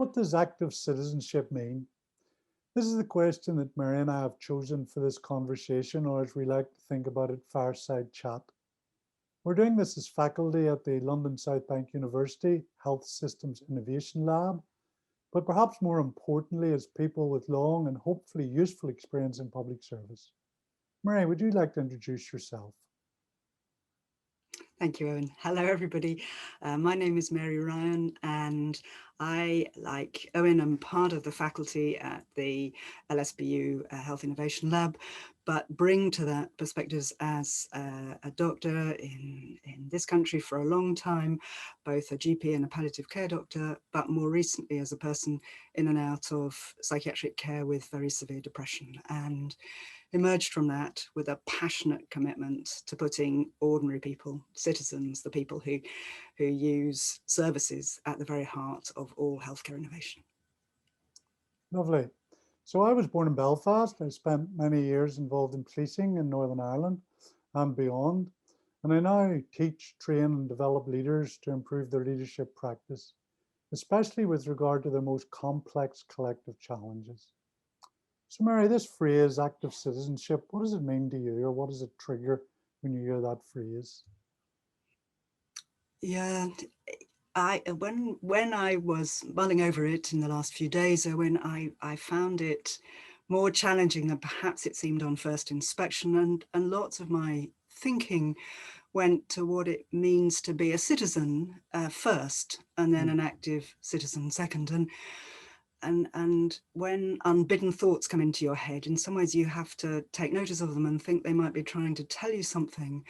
What does active citizenship mean? This is the question that Mary and I have chosen for this conversation, or as we like to think about it, fireside chat. We're doing this as faculty at the London South Bank University Health Systems Innovation Lab, but perhaps more importantly, as people with long and hopefully useful experience in public service. Mary, would you like to introduce yourself? Thank you, Owen. Hello, everybody. My name is Mary Ryan, and I, like Owen, am part of the faculty at the LSBU Health Innovation Lab, but bring to that perspectives as a doctor in this country for a long time, both a GP and a palliative care doctor, but more recently as a person in and out of psychiatric care with very severe depression. And emerged from that with a passionate commitment to putting ordinary people, citizens, the people who use services at the very heart of all healthcare innovation. Lovely. So I was born in Belfast. I spent many years involved in policing in Northern Ireland and beyond. And I now teach, train, and develop leaders to improve their leadership practice, especially with regard to their most complex collective challenges. So Mary, this phrase, active citizenship, what does it mean to you, or what does it trigger when you hear that phrase? Yeah, when I was mulling over it in the last few days, when I found it more challenging than perhaps it seemed on first inspection, and lots of my thinking went to what it means to be a citizen first, and then an active citizen second. And when unbidden thoughts come into your head, in some ways you have to take notice of them and think they might be trying to tell you something.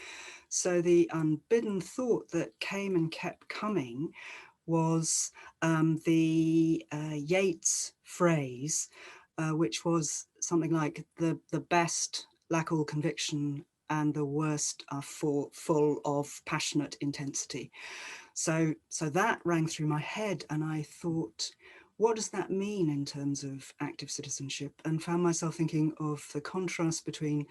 So the unbidden thought that came and kept coming was the Yeats phrase, which was something like the best lack all conviction and the worst are full of passionate intensity. So that rang through my head, and I thought, what does that mean in terms of active citizenship? And found myself thinking of the contrast between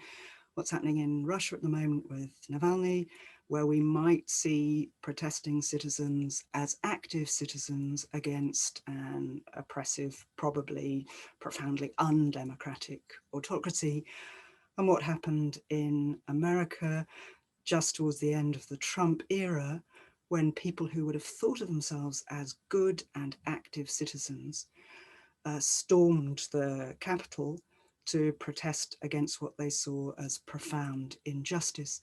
what's happening in Russia at the moment with Navalny, where we might see protesting citizens as active citizens against an oppressive, probably profoundly undemocratic autocracy, and what happened in America just towards the end of the Trump era, when people who would have thought of themselves as good and active citizens stormed the Capitol to protest against what they saw as profound injustice,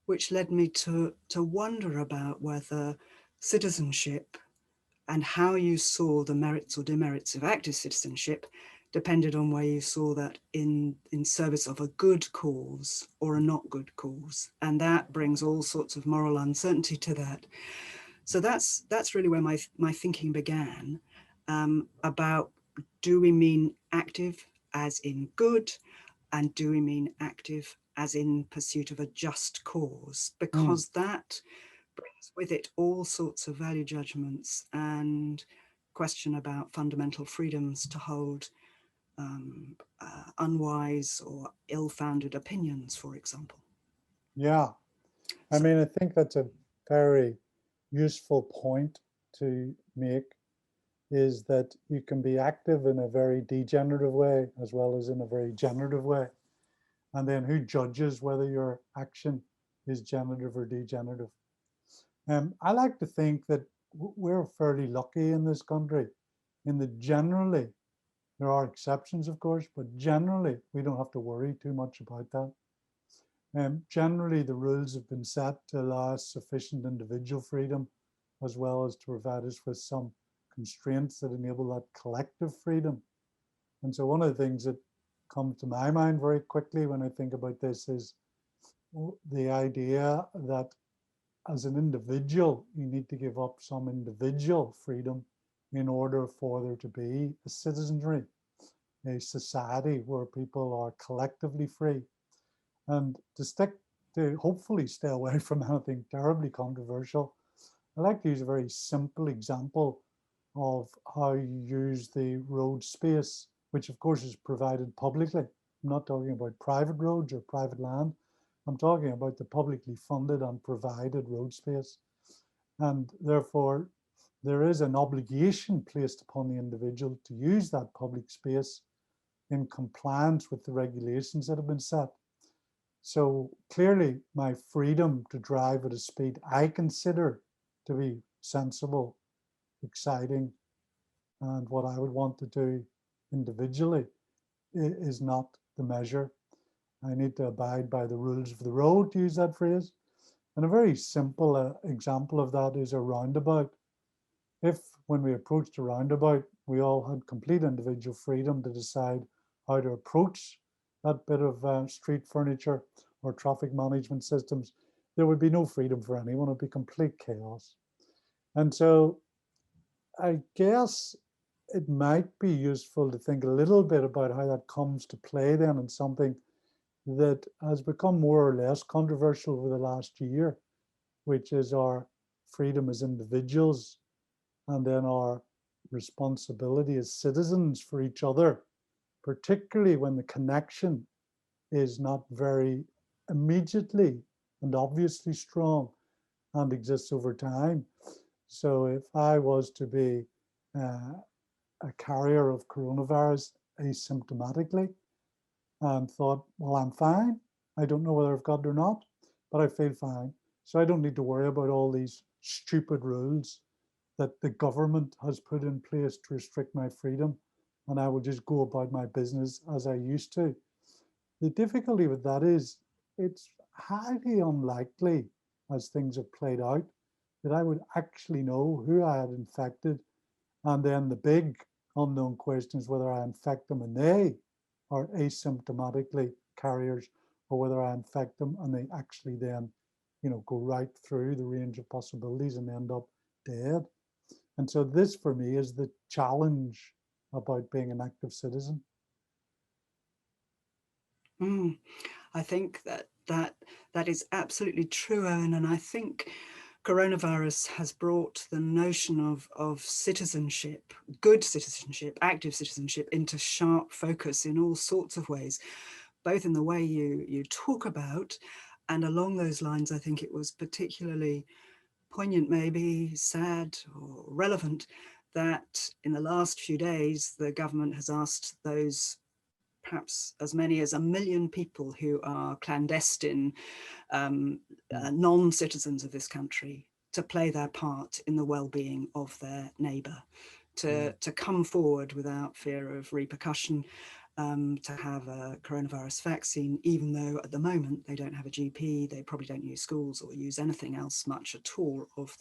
which led me to wonder about whether citizenship and how you saw the merits or demerits of active citizenship depended on where you saw that in service of a good cause or a not good cause. And that brings all sorts of moral uncertainty to that. So that's really where my thinking began, about, do we mean active as in good, and do we mean active as in pursuit of a just cause? Mm. Because that brings with it all sorts of value judgments and question about fundamental freedoms to hold unwise or ill-founded opinions, for example. Yeah, I So, mean, I think that's a very useful point to make, is that you can be active in a very degenerative way as well as in a very generative way. And then who judges whether your action is generative or degenerative? I like to think that we're fairly lucky in this country, in that generally, there are exceptions, of course, but generally, we don't have to worry too much about that. Generally, the rules have been set to allow us sufficient individual freedom, as well as to provide us with some constraints that enable that collective freedom. And so one of the things that comes to my mind very quickly when I think about this is the idea that as an individual, you need to give up some individual freedom in order for there to be a citizenry, a society where people are collectively free. And to hopefully stay away from anything terribly controversial, I like to use a very simple example of how you use the road space, which of course is provided publicly. I'm not talking about private roads or private land. I'm talking about the publicly funded and provided road space. And therefore, there is an obligation placed upon the individual to use that public space in compliance with the regulations that have been set. So clearly my freedom to drive at a speed I consider to be sensible, exciting, and what I would want to do individually is not the measure. I need to abide by the rules of the road, to use that phrase. And a very simple example of that is a roundabout. If, when we approached a roundabout, we all had complete individual freedom to decide how to approach that bit of street furniture or traffic management systems, there would be no freedom for anyone. It would be complete chaos. And so I guess it might be useful to think a little bit about how that comes to play then in something that has become more or less controversial over the last year, which is our freedom as individuals and then our responsibility as citizens for each other, particularly when the connection is not very immediately and obviously strong and exists over time. So if I was to be a carrier of coronavirus asymptomatically and thought, well, I'm fine. I don't know whether I've got it or not, but I feel fine. So I don't need to worry about all these stupid rules that the government has put in place to restrict my freedom. And I will just go about my business as I used to. The difficulty with that is it's highly unlikely, as things have played out, that I would actually know who I had infected. And then the big unknown question is whether I infect them and they are asymptomatically carriers, or whether I infect them and they actually then, go right through the range of possibilities and end up dead. And so this for me is the challenge about being an active citizen. I think that is absolutely true, Owen, and I think coronavirus has brought the notion of citizenship, good citizenship, active citizenship, into sharp focus in all sorts of ways, both in the way you talk about, and along those lines, I think it was particularly poignant, maybe sad or relevant, that in the last few days, the government has asked those perhaps as many as 1 million people who are clandestine non-citizens of this country to play their part in the well-being of their neighbour, to come forward without fear of repercussion, to have a coronavirus vaccine, even though at the moment they don't have a GP, they probably don't use schools or use anything else much at all of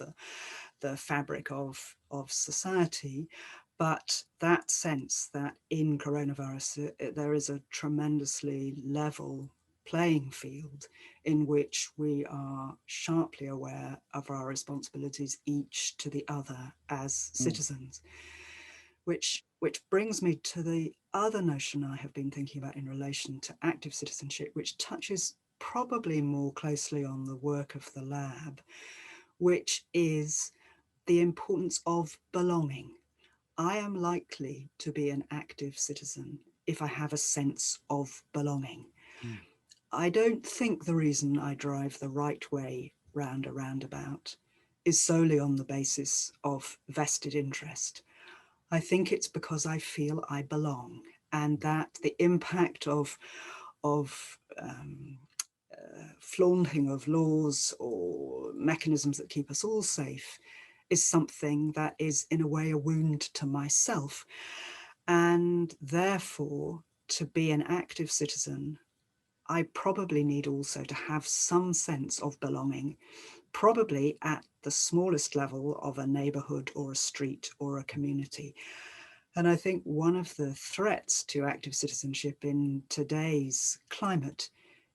the fabric of society. But that sense that in coronavirus, there is a tremendously level playing field in which we are sharply aware of our responsibilities each to the other as citizens, which brings me to the other notion I have been thinking about in relation to active citizenship, which touches probably more closely on the work of the lab, which is the importance of belonging. I am likely to be an active citizen if I have a sense of belonging. I don't think the reason I drive the right way round a roundabout is solely on the basis of vested interest. I think it's because I feel I belong, and that the impact of flaunting of laws or mechanisms that keep us all safe is something that is in a way a wound to myself. And therefore, to be an active citizen, I probably need also to have some sense of belonging, probably at the smallest level of a neighborhood or a street or a community. And I think one of the threats to active citizenship in today's climate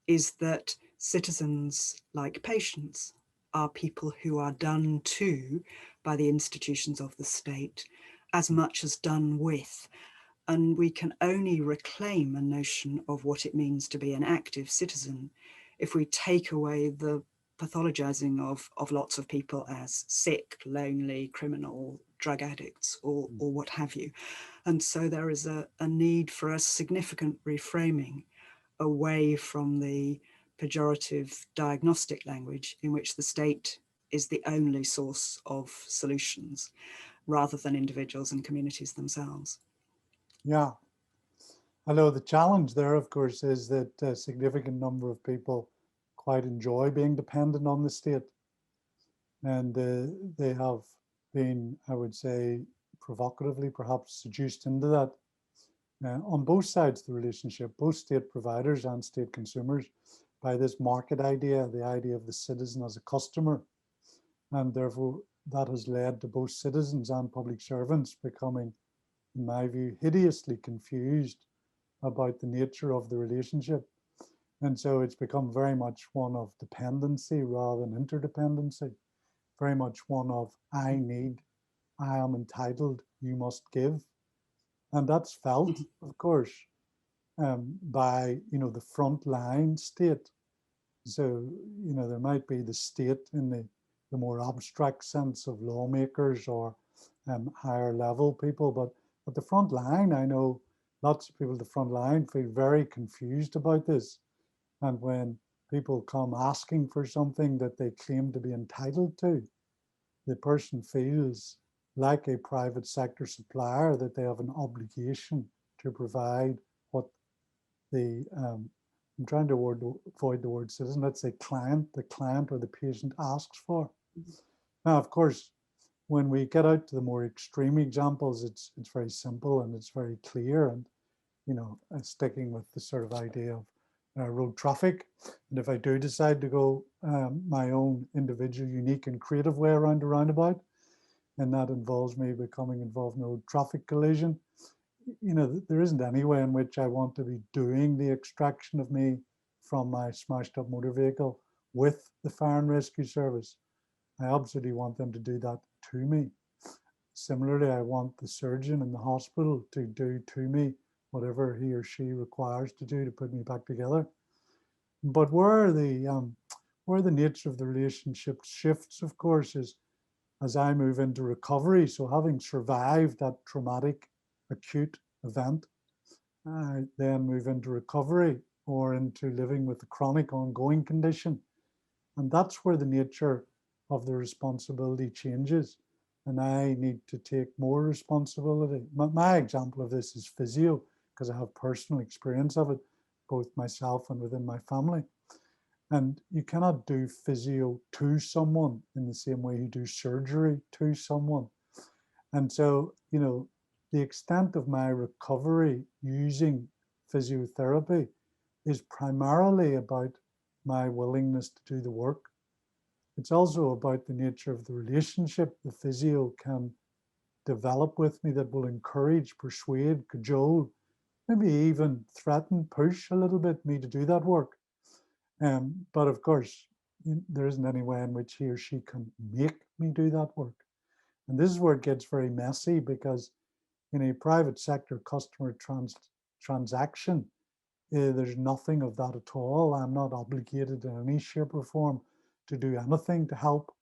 is that citizens, like patients, are people who are done to by the institutions of the state as much as done with. And we can only reclaim a notion of what it means to be an active citizen if we take away the pathologizing of lots of people as sick, lonely, criminal, drug addicts, or what have you. And so there is a need for a significant reframing away from the pejorative diagnostic language in which the state is the only source of solutions, rather than individuals and communities themselves. Yeah. I know the challenge there, of course, is that a significant number of people quite enjoy being dependent on the state. And they have been, I would say, provocatively perhaps seduced into that. On both sides of the relationship, both state providers and state consumers, by this market idea, the idea of the citizen as a customer. And therefore, that has led to both citizens and public servants becoming, in my view, hideously confused about the nature of the relationship. And so it's become very much one of dependency rather than interdependency, very much one of I need, I am entitled, you must give. And that's felt, of course, by, the frontline state. So, there might be the state in the more abstract sense of lawmakers or higher level people, but at the front line, I know lots of people at the front line feel very confused about this. And when people come asking for something that they claim to be entitled to, the person feels like a private sector supplier, that they have an obligation to provide what the I'm trying to avoid the word citizen, let's say the client or the patient asks for. Now, of course, when we get out to the more extreme examples, it's very simple and it's very clear, and sticking with the sort of idea of road traffic. And if I do decide to go my own individual, unique and creative way around a roundabout, and that involves me becoming involved in a road traffic collision, there isn't any way in which I want to be doing the extraction of me from my smashed up motor vehicle with the fire and rescue service. I absolutely want them to do that to me. Similarly, I want the surgeon in the hospital to do to me whatever he or she requires to do to put me back together. But where the nature of the relationship shifts, of course, is as I move into recovery. So having survived that traumatic acute event, I then move into recovery or into living with a chronic ongoing condition. And that's where the nature of the responsibility changes. And I need to take more responsibility. My example of this is physio, because I have personal experience of it, both myself and within my family. And you cannot do physio to someone in the same way you do surgery to someone. And so, the extent of my recovery using physiotherapy is primarily about my willingness to do the work. It's also about the nature of the relationship the physio can develop with me that will encourage, persuade, cajole, maybe even threaten, push a little bit me to do that work. But of course, there isn't any way in which he or she can make me do that work. And this is where it gets very messy, because in a private sector customer transaction, there's nothing of that at all. I'm not obligated in any shape or form to do anything to help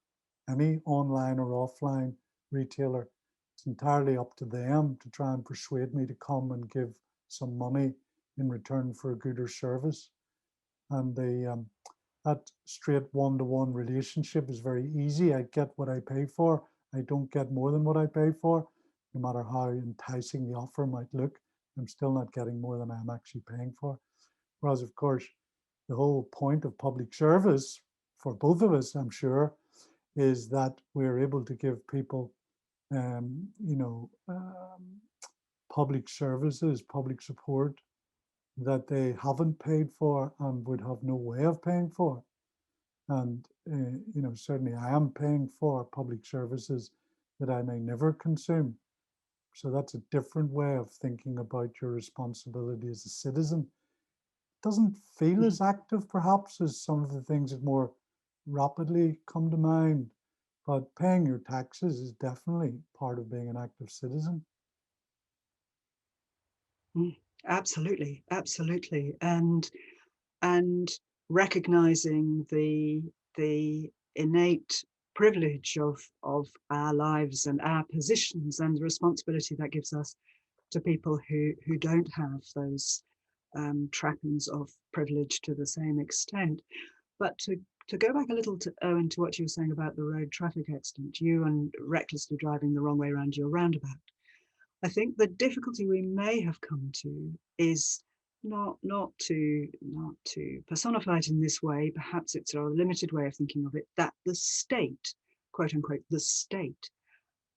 any online or offline retailer. It's entirely up to them to try and persuade me to come and give some money in return for a good or service. And that straight one-to-one relationship is very easy. I get what I pay for. I don't get more than what I pay for. No matter how enticing the offer might look, I'm still not getting more than I'm actually paying for. Whereas, of course, the whole point of public service for both of us, I'm sure, is that we're able to give people, public services, public support that they haven't paid for and would have no way of paying for. And, certainly I am paying for public services that I may never consume. So that's a different way of thinking about your responsibility as a citizen. It doesn't feel as active, perhaps, as some of the things that more rapidly come to mind. But paying your taxes is definitely part of being an active citizen. Absolutely, absolutely. And recognizing the innate privilege of our lives and our positions, and the responsibility that gives us to people who don't have those trappings of privilege to the same extent. But to to go back a little to Irwin, to what you were saying about the road traffic accident, you and recklessly driving the wrong way around your roundabout. I think the difficulty we may have come to is not to personify it in this way. Perhaps it's a limited way of thinking of it, that the state, quote unquote, the state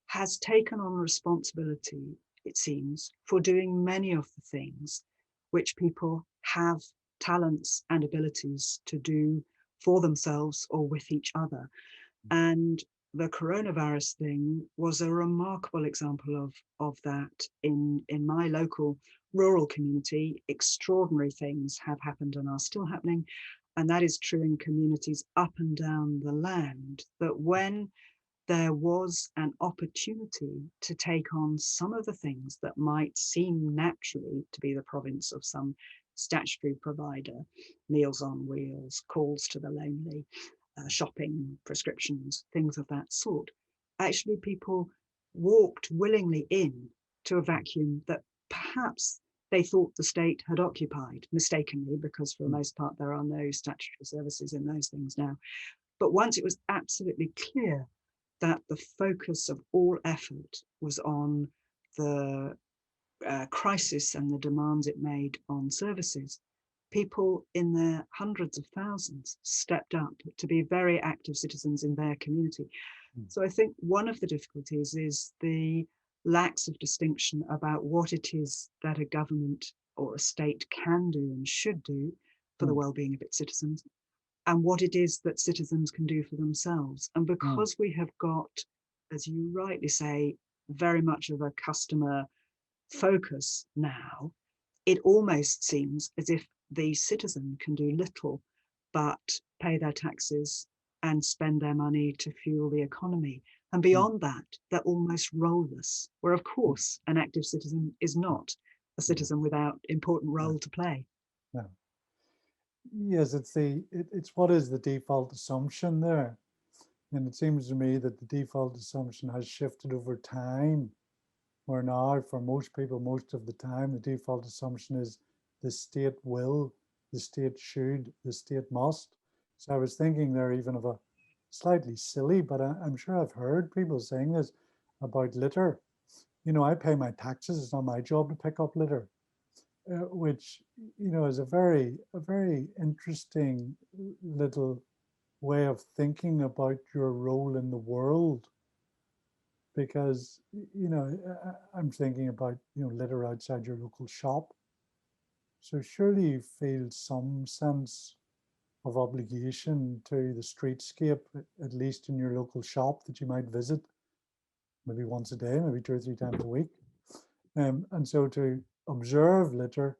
has taken on responsibility, it seems, for doing many of the things which people have talents and abilities to do for themselves or with each other. And the coronavirus thing was a remarkable example of that. In my local rural community, extraordinary things have happened and are still happening. And that is true in communities up and down the land, that when there was an opportunity to take on some of the things that might seem naturally to be the province of some statutory provider, Meals on Wheels, calls to the lonely, shopping, prescriptions, things of that sort, actually people walked willingly in to a vacuum that perhaps they thought the state had occupied, mistakenly, because for the most part there are no statutory services in those things now. But once it was absolutely clear that the focus of all effort was on the crisis and the demands it made on services, people in their hundreds of thousands stepped up to be very active citizens in their community. So I think one of the difficulties is the lacks of distinction about what it is that a government or a state can do and should do for the well-being of its citizens, and what it is that citizens can do for themselves. And because we have got, as you rightly say, very much of a customer focus now, it almost seems as if the citizen can do little but pay their taxes and spend their money to fuel the economy. And beyond that, they're almost role-less, where of course an active citizen is not a citizen without important role to play. No. Yes, it's what is the default assumption there. And it seems to me that the default assumption has shifted over time, where now for most people, most of the time, the default assumption is the state will, the state should, the state must. So I was thinking there even of a slightly silly, but I'm sure I've heard people saying this about litter. You know, I pay my taxes, it's not my job to pick up litter. Which, you know, is a very interesting little way of thinking about your role in the world. Because, you know, I'm thinking about, you know, litter outside your local shop. So surely you feel some sense of obligation to the streetscape, at least in your local shop that you might visit, maybe once a day, maybe 2 or 3 times a week. And so to observe litter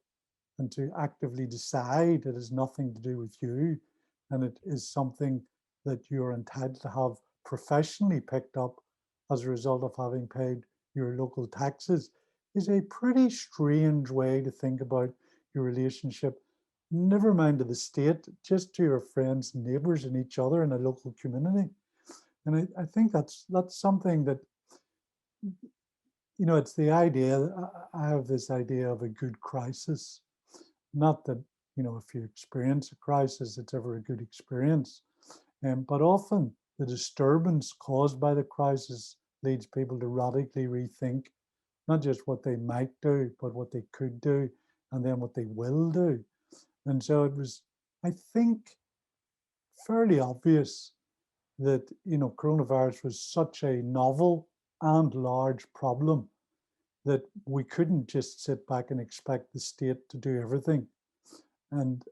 and to actively decide it has nothing to do with you and it is something that you're entitled to have professionally picked up as a result of having paid your local taxes is a pretty strange way to think about your relationship, never mind to the state, just to your friends, neighbors, and each other in a local community. And I think that's something that, you know, it's the idea, I have this idea of a good crisis. Not that, you know, if you experience a crisis, it's ever a good experience. But often the disturbance caused by the crisis leads people to radically rethink not just what they might do, but what they could do, and then what they will do. And so it was, I think, fairly obvious that, you know, coronavirus was such a novel and large problem that we couldn't just sit back and expect the state to do everything. And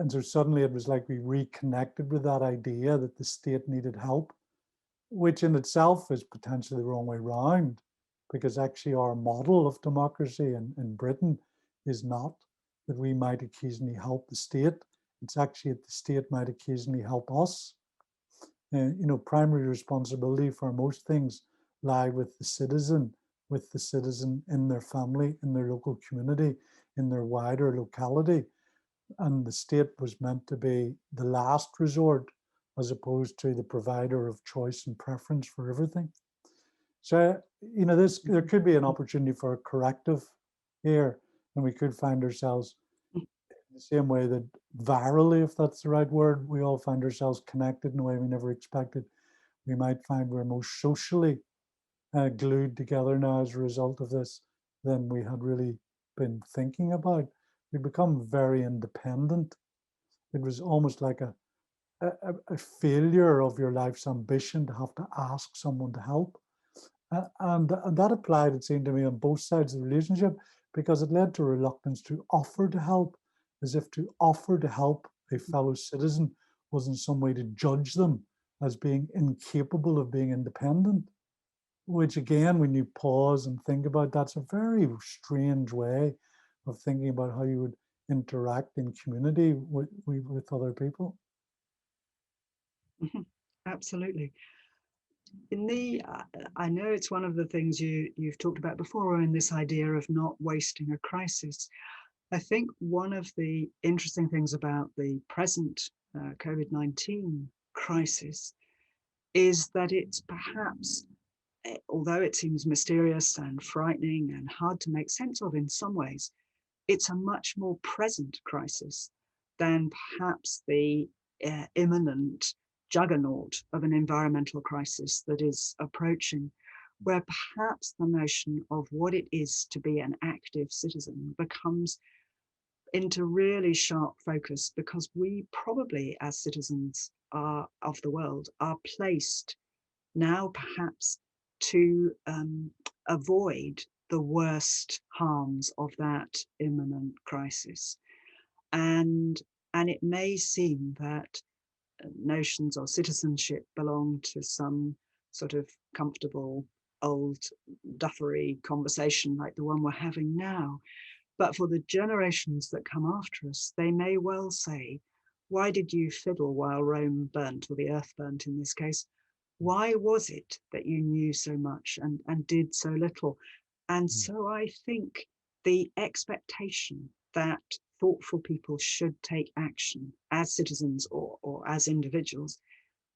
so suddenly it was like we reconnected with that idea that the state needed help, which in itself is potentially the wrong way around, because actually our model of democracy in Britain is not that we might occasionally help the state. It's actually that the state might occasionally help us. You know, primary responsibility for most things lie with the citizen in their family, in their local community, in their wider locality. And the state was meant to be the last resort as opposed to the provider of choice and preference for everything. So, you know, there could be an opportunity for a corrective here, and we could find ourselves the same way that virally, if that's the right word, we all find ourselves connected in a way we never expected. We might find we're most socially glued together now as a result of this than we had really been thinking about. We become very independent. It was almost like a failure of your life's ambition to have to ask someone to help. And that applied, it seemed to me, on both sides of the relationship, because it led to reluctance to offer to help, as if to offer to help a fellow citizen was in some way to judge them as being incapable of being independent, which again, when you pause and think about, that's a very strange way of thinking about how you would interact in community with other people. Absolutely. In I know it's one of the things you've talked about before, in this idea of not wasting a crisis. I think one of the interesting things about the present COVID-19 crisis is that it's perhaps, although it seems mysterious and frightening and hard to make sense of in some ways, it's a much more present crisis than perhaps the imminent juggernaut of an environmental crisis that is approaching, where perhaps the notion of what it is to be an active citizen becomes into really sharp focus, because we probably, as citizens of the world, are placed now perhaps to avoid the worst harms of that imminent crisis. And it may seem that notions of citizenship belong to some sort of comfortable old duffery conversation like the one we're having now. But for the generations that come after us, they may well say, why did you fiddle while Rome burnt, or the earth burnt in this case? Why was it that you knew so much and did so little? And so I think the expectation that thoughtful people should take action as citizens or as individuals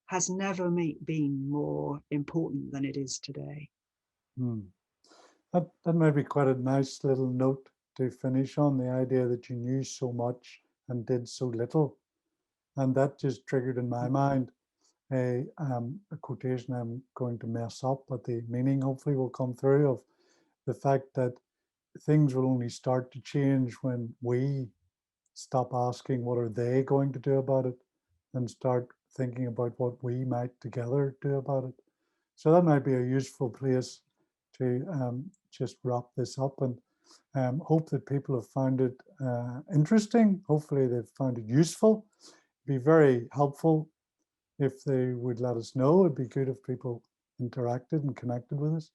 has never been more important than it is today. Hmm. That might be quite a nice little note to finish on, the idea that you knew so much and did so little. And that just triggered in my mind a quotation I'm going to mess up, but the meaning hopefully will come through, of the fact that things will only start to change when we stop asking what are they going to do about it and start thinking about what we might together do about it. So that might be a useful place to just wrap this up, and hope that people have found it interesting. Hopefully they've found it useful. It'd be very helpful if they would let us know. It'd be good if people interacted and connected with us.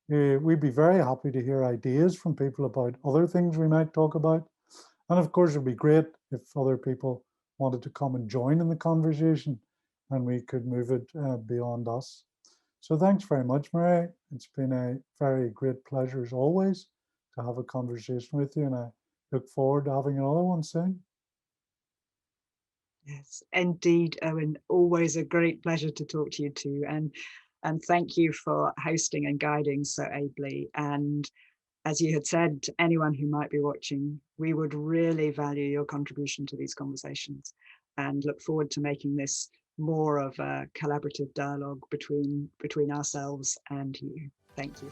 We'd be very happy to hear ideas from people about other things we might talk about. And of course, it'd be great if other people wanted to come and join in the conversation and we could move it beyond us. So thanks very much, Mary. It's been a very great pleasure as always to have a conversation with you, and I look forward to having another one soon. Yes, indeed, Owen. Always a great pleasure to talk to you too. And thank you for hosting and guiding so ably. And as you had said, to anyone who might be watching, we would really value your contribution to these conversations and look forward to making this more of a collaborative dialogue between ourselves and you. Thank you.